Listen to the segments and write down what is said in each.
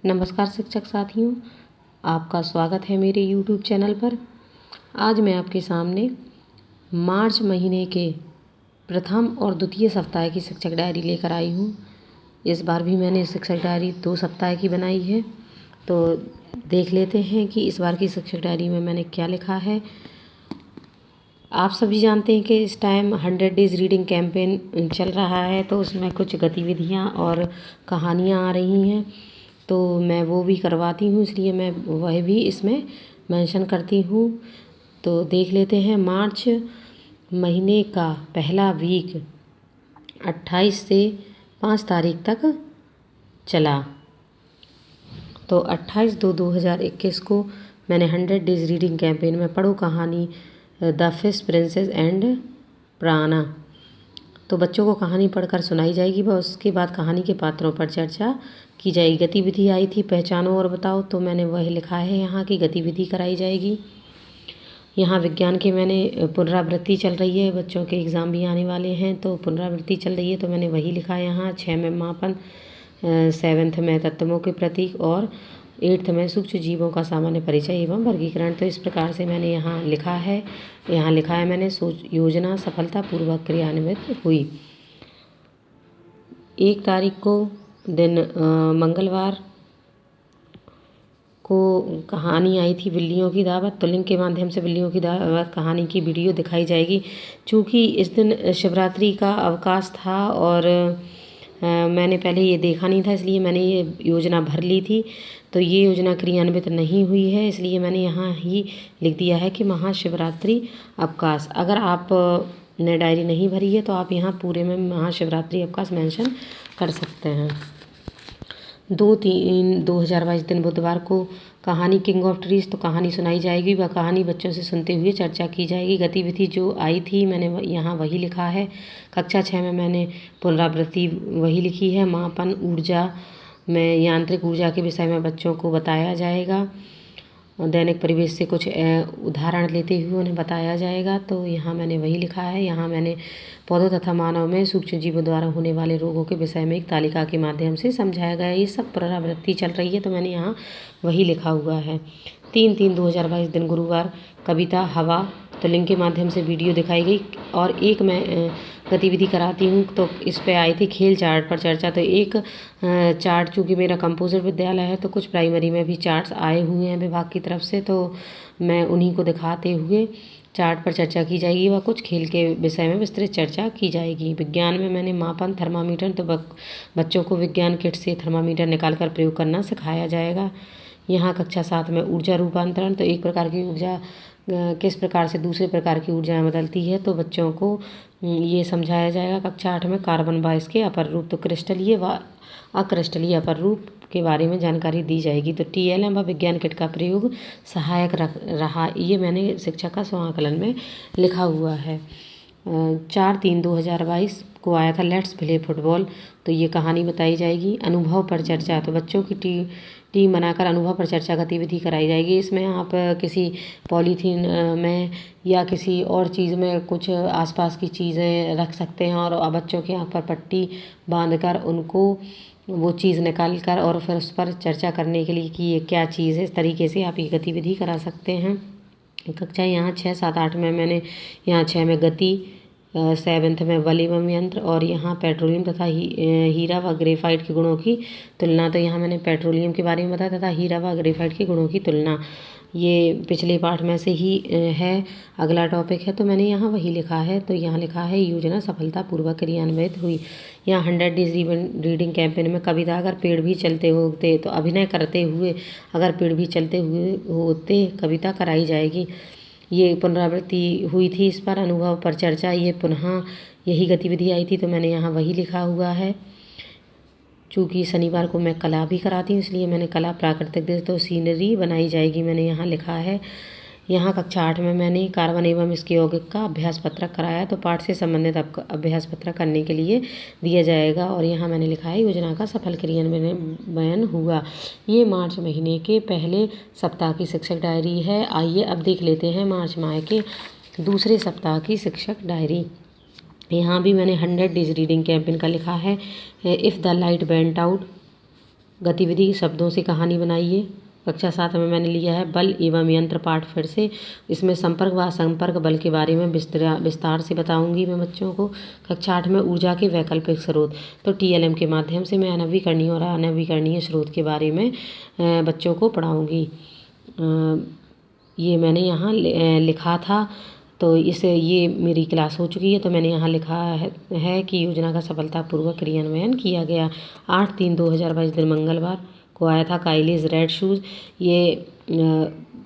नमस्कार शिक्षक साथियों, आपका स्वागत है मेरे YouTube चैनल पर। आज मैं आपके सामने मार्च महीने के प्रथम और द्वितीय सप्ताह की शिक्षक डायरी लेकर आई हूँ। इस बार भी मैंने शिक्षक डायरी 2 सप्ताह की बनाई है, तो देख लेते हैं कि इस बार की शिक्षक डायरी में मैंने क्या लिखा है। आप सभी जानते हैं कि इस टाइम 100 डेज़ रीडिंग कैंपेन चल रहा है, तो उसमें कुछ गतिविधियाँ और कहानियाँ आ रही हैं, तो मैं वो भी करवाती हूँ, इसलिए मैं वह भी इसमें मेंशन करती हूँ। तो देख लेते हैं। मार्च महीने का पहला वीक 28 से 5 तारीख तक चला। तो 28/2/2021 को मैंने 100 डेज़ रीडिंग कैंपेन में पढ़ो कहानी द फिश प्रिंसेस एंड प्राणा। तो बच्चों को कहानी पढ़कर सुनाई जाएगी व उसके बाद कहानी के पात्रों पर चर्चा की जाएगी। गतिविधि आई थी पहचानो और बताओ, तो मैंने वह लिखा है यहाँ की गतिविधि कराई जाएगी। यहाँ विज्ञान के मैंने पुनरावृत्ति चल रही है, बच्चों के एग्ज़ाम भी आने वाले हैं, तो पुनरावृत्ति चल रही है, तो मैंने वही लिखा है यहाँ। 6 में मापन, 7th में तत्वों के प्रतीक और 8th में सूक्ष्म जीवों का सामान्य परिचय एवं वर्गीकरण। तो इस प्रकार से मैंने यहाँ लिखा है। यहाँ लिखा है मैंने योजना सफलतापूर्वक क्रियान्वित हुई। 1 तारीख को दिन मंगलवार को कहानी आई थी बिल्लियों की दावत। तो लिंक के माध्यम से बिल्लियों की दावत कहानी की वीडियो दिखाई जाएगी। चूँकि इस दिन शिवरात्रि का अवकाश था और मैंने पहले ये देखा नहीं था, इसलिए मैंने ये योजना भर ली थी। तो ये योजना क्रियान्वित नहीं हुई है, इसलिए मैंने यहाँ ही लिख दिया है कि महाशिवरात्रि अवकाश। अगर आप ने डायरी नहीं भरी है तो आप यहाँ पूरे में महाशिवरात्रि अवकाश मेंशन कर सकते हैं। 2/3/2022 दिन बुधवार को कहानी किंग ऑफ ट्रीज। तो कहानी सुनाई जाएगी, वह कहानी बच्चों से सुनते हुए चर्चा की जाएगी। गतिविधि जो आई थी मैंने यहाँ वही लिखा है। कक्षा 6 में मैंने पुनरावृत्ति वही लिखी है। मापन ऊर्जा में यांत्रिक ऊर्जा के विषय में बच्चों को बताया जाएगा। दैनिक परिवेश से कुछ उदाहरण लेते हुए उन्हें बताया जाएगा, तो यहाँ मैंने वही लिखा है। यहाँ मैंने पौधों तथा मानव में सूक्ष्म जीवों द्वारा होने वाले रोगों के विषय में एक तालिका के माध्यम से समझाया गया है। ये सब पुनरावृत्ति चल रही है, तो मैंने यहाँ वही लिखा हुआ है। 3/3/2022 दिन गुरुवार कविता हवा। तो लिंक के माध्यम से वीडियो दिखाई गई और एक मैं गतिविधि कराती हूँ, तो इस पे आई थी खेल चार्ट पर चर्चा। तो एक चार्ट, चूँकि मेरा कंपोजिट विद्यालय है तो कुछ प्राइमरी में भी चार्ट्स आए हुए हैं विभाग की तरफ से, तो मैं उन्हीं को दिखाते हुए चार्ट पर चर्चा की जाएगी व कुछ खेल के विषय में विस्तृत चर्चा की जाएगी। विज्ञान में मैंने मापन थर्मामीटर, तो बच्चों को विज्ञान किट से थर्मामीटर निकाल कर प्रयोग करना सिखाया जाएगा। यहाँ कक्षा 7 में ऊर्जा रूपांतरण। तो एक प्रकार की ऊर्जा किस प्रकार से दूसरे प्रकार की ऊर्जा बदलती है, तो बच्चों को ये समझाया जाएगा। कक्षा 8 में कार्बन वायस के अपर रूप, तो क्रिस्टलीय व अक्रिस्टलीय अपर रूप के बारे में जानकारी दी जाएगी। तो TLM व विज्ञान किट का प्रयोग सहायक रहा, ये मैंने शिक्षा का स्वआंकलन में लिखा हुआ है। 4/3/2022 को आया था लेट्स प्ले फुटबॉल। तो ये कहानी बताई जाएगी। अनुभव पर चर्चा, तो बच्चों की टीम बनाकर अनुभव पर चर्चा गतिविधि कराई जाएगी। इसमें आप किसी पॉलीथीन में या किसी और चीज़ में कुछ आसपास की चीज़ें रख सकते हैं और बच्चों के आँख पर पट्टी बांधकर उनको वो चीज़ निकाल कर और फिर उस पर चर्चा करने के लिए कि ये क्या चीज़ है, इस तरीके से आप ये गतिविधि करा सकते हैं। कक्षा यहाँ 6, 7, 8 में मैंने यहाँ 6 में गति, 7th में बल एवं यंत्र और यहाँ पेट्रोलियम तथा हीरा व ग्रेफाइट के गुणों की तुलना। तो यहाँ मैंने पेट्रोलियम के बारे में बताया तथा हीरा व ग्रेफाइट के गुणों की तुलना। ये पिछले पाठ में से ही है, अगला टॉपिक है, तो मैंने यहाँ वही लिखा है। तो यहाँ लिखा है योजना सफलतापूर्वक क्रियान्वित हुई। यहाँ 100 डेज़ रीडिंग कैंपेन में कविता अगर पेड़ भी चलते होते, तो अभिनय करते हुए अगर पेड़ भी चलते हुए होते कविता कराई जाएगी। ये पुनरावृत्ति हुई थी इस पर। अनुभव पर चर्चा, ये पुनः यही गतिविधि आई थी, तो मैंने यहाँ वही लिखा हुआ है। चूँकि शनिवार को मैं कला भी कराती हूँ, इसलिए मैंने कला प्राकृतिक दृश्य, तो सीनरी बनाई जाएगी, मैंने यहाँ लिखा है। यहाँ कक्षा 8 में मैंने कार्बन एवं इसके यौगिक का अभ्यास पत्रक कराया, तो पाठ से संबंधित अभ्यास पत्रक करने के लिए दिया जाएगा। और यहाँ मैंने लिखा है योजना का सफल क्रियान्वयन हुआ। ये मार्च महीने के पहले सप्ताह की शिक्षक डायरी है। आइए अब देख लेते हैं मार्च माह के दूसरे सप्ताह की शिक्षक डायरी। यहाँ भी मैंने 100 डेज़ रीडिंग कैंपेन का लिखा है। If the light went out, गतिविधि शब्दों से कहानी बनाइए। कक्षा 7 में मैंने लिया है बल एवं यंत्र पाठ फिर से। इसमें संपर्क व संपर्क बल के बारे में विस्तार से बताऊंगी मैं बच्चों को। कक्षा 8 में ऊर्जा के वैकल्पिक स्रोत, तो TLM के माध्यम से मैं नवीकरणीय और अनवीकरणीय स्रोत के बारे में बच्चों को पढ़ाऊँगी। ये मैंने यहाँ लिखा था। तो ये मेरी क्लास हो चुकी है, तो मैंने यहाँ लिखा है कि योजना का सफलतापूर्वक क्रियान्वयन किया गया। 8/3/2022 दिन मंगलवार को आया था काइलीज रेड शूज़। ये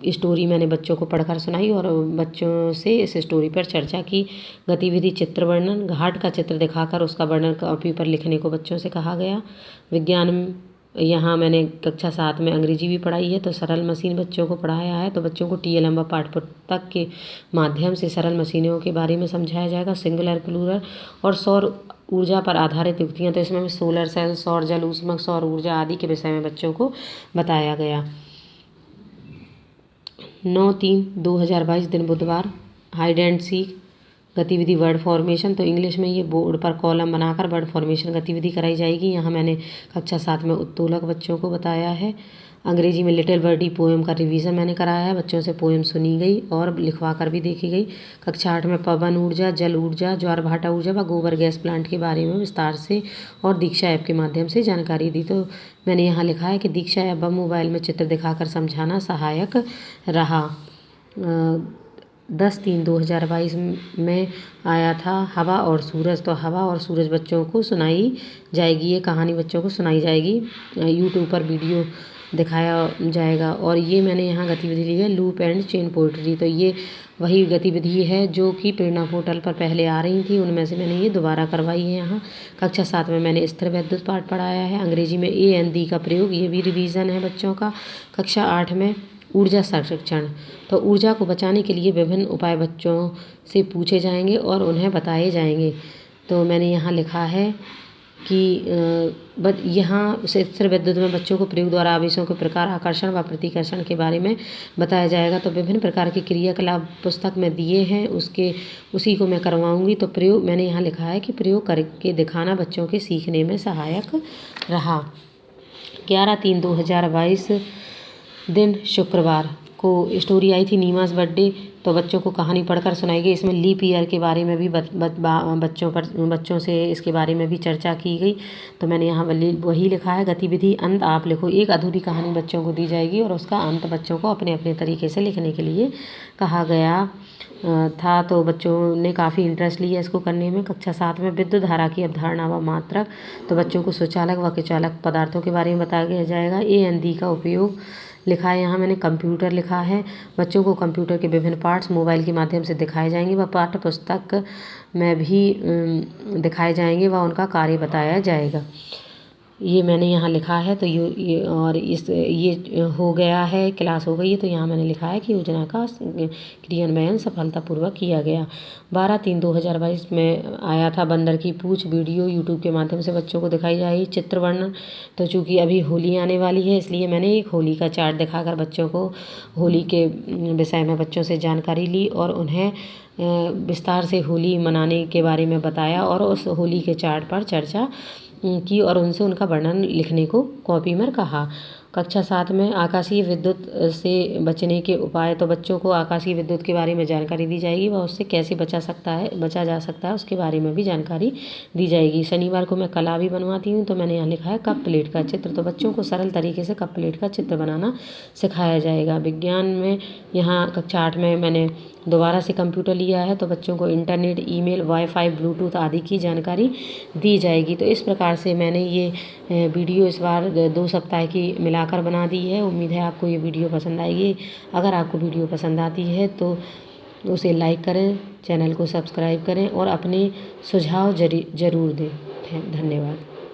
स्टोरी मैंने बच्चों को पढ़कर सुनाई और बच्चों से इस स्टोरी पर चर्चा की। गतिविधि चित्र वर्णन, घाट का चित्र दिखाकर उसका वर्णन कॉपी पर लिखने को बच्चों से कहा गया। विज्ञान, यहाँ मैंने कक्षा 7 में अंग्रेजी भी पढ़ाई है, तो सरल मशीन बच्चों को पढ़ाया है। तो बच्चों को TLM व पाठ्यपुस्तक के माध्यम से सरल मशीनों के बारे में समझाया जाएगा। सिंगुलर, प्लूरल और सौर ऊर्जा पर आधारित युक्तियाँ, तो इसमें सोलर सेल, सौर जल ऊष्मक, सौर ऊर्जा आदि के विषय में बच्चों को बताया गया। 9/3/2022 दिन बुधवार, हाइड एंड सीक गतिविधि वर्ड फॉर्मेशन। तो इंग्लिश में ये बोर्ड पर कॉलम बनाकर वर्ड फॉर्मेशन गतिविधि कराई जाएगी। यहाँ मैंने कक्षा 7 में उत्तोलक बच्चों को बताया है। अंग्रेजी में लिटिल बर्डी पोएम का रिवीजन मैंने कराया है। बच्चों से पोएम सुनी गई और लिखवा कर भी देखी गई। कक्षा 8 में पवन ऊर्जा, जल ऊर्जा, ज्वार भाटा ऊर्जा व गोबर गैस प्लांट के बारे में विस्तार से और दीक्षा ऐप के माध्यम से जानकारी दी। तो मैंने यहाँ लिखा है कि दीक्षा ऐप व मोबाइल में चित्र दिखाकर समझाना सहायक रहा। 10/3/2022 में आया था हवा और सूरज। तो हवा और सूरज बच्चों को सुनाई जाएगी। ये कहानी बच्चों को सुनाई जाएगी। यूट्यूब पर वीडियो दिखाया जाएगा। और ये मैंने यहाँ गतिविधि ली है लूप एंड चेन पोएट्री। तो ये वही गतिविधि है जो कि प्रेरणा पोर्टल पर पहले आ रही थी, उनमें से मैंने ये दोबारा करवाई है यहाँ। कक्षा 7 में मैंने स्थिर विद्युत पाठ पढ़ाया है। अंग्रेजी में ए एंड दी का प्रयोग, ये भी रिवीजन है बच्चों का। कक्षा 8 में ऊर्जा संरक्षण, तो ऊर्जा को बचाने के लिए विभिन्न उपाय बच्चों से पूछे जाएंगे और उन्हें बताए जाएंगे। तो मैंने यहाँ लिखा है कि यहाँ स्थिर विद्युत में बच्चों को प्रयोग द्वारा आवेशों के प्रकार, आकर्षण व प्रतिकर्षण के बारे में बताया जाएगा। तो विभिन्न प्रकार के क्रियाकलाप पुस्तक में दिए हैं, उसी को मैं करवाऊँगी। तो प्रयोग मैंने यहाँ लिखा है कि प्रयोग करके दिखाना बच्चों के सीखने में सहायक रहा। 11/3/2022 दिन शुक्रवार को स्टोरी आई थी नीमास बर्थडे। तो बच्चों को कहानी पढ़कर सुनाई गई। इसमें लीप ईयर के बारे में भी बच्चों से इसके बारे में भी चर्चा की गई। तो मैंने यहाँ वही लिखा है। गतिविधि अंत आप लिखो। एक अधूरी कहानी बच्चों को दी जाएगी और उसका अंत बच्चों को अपने अपने तरीके से लिखने के लिए कहा गया था। तो बच्चों ने काफ़ी इंटरेस्ट लिया इसको करने में। कक्षा 7 में विद्युत धारा की अवधारणा व मात्रक, तो बच्चों को सुचालक व कुचालक पदार्थों के बारे में बताया जाएगा। ए एन दी का उपयोग लिखा है यहाँ मैंने। कंप्यूटर लिखा है। बच्चों को कंप्यूटर के विभिन्न पार्ट्स मोबाइल के माध्यम से दिखाए जाएंगे व पाठ्य पुस्तक में भी दिखाए जाएंगे व उनका कार्य बताया जाएगा। ये मैंने यहाँ लिखा है। तो ये हो गया है, क्लास हो गई है। तो यहाँ मैंने लिखा है कि योजना का क्रियान्वयन सफलतापूर्वक किया गया। 12/3/2022 में आया था बंदर की पूंछ वीडियो, यूट्यूब के माध्यम से बच्चों को दिखाई जाएगी। चित्र वर्णन, तो चूँकि अभी होली आने वाली है इसलिए मैंने एक होली का चार्ट दिखाकर बच्चों को होली के विषय में बच्चों से जानकारी ली और उन्हें विस्तार से होली मनाने के बारे में बताया और उस होली के चार्ट पर चर्चा की और उनसे उनका वर्णन लिखने को कॉपी में कहा। कक्षा 7 में आकाशीय विद्युत से बचने के उपाय, तो बच्चों को आकाशीय विद्युत के बारे में जानकारी दी जाएगी व उससे कैसे बचा जा सकता है उसके बारे में भी जानकारी दी जाएगी। शनिवार को मैं कला भी बनवाती हूँ। तो मैंने यहाँ लिखा है कप प्लेट का चित्र। तो बच्चों को सरल तरीके से कप प्लेट का चित्र बनाना सिखाया जाएगा। विज्ञान में यहाँ कक्षा 8 में मैंने दोबारा से कंप्यूटर लिया है। तो बच्चों को इंटरनेट, ईमेल, वाईफाई, ब्लूटूथ आदि की जानकारी दी जाएगी। तो इस प्रकार से मैंने ये वीडियो इस बार 2 सप्ताह की मिलाकर बना दी है। उम्मीद है आपको ये वीडियो पसंद आएगी। अगर आपको वीडियो पसंद आती है तो उसे लाइक करें, चैनल को सब्सक्राइब करें और अपने सुझाव ज़रूर दें। धन्यवाद।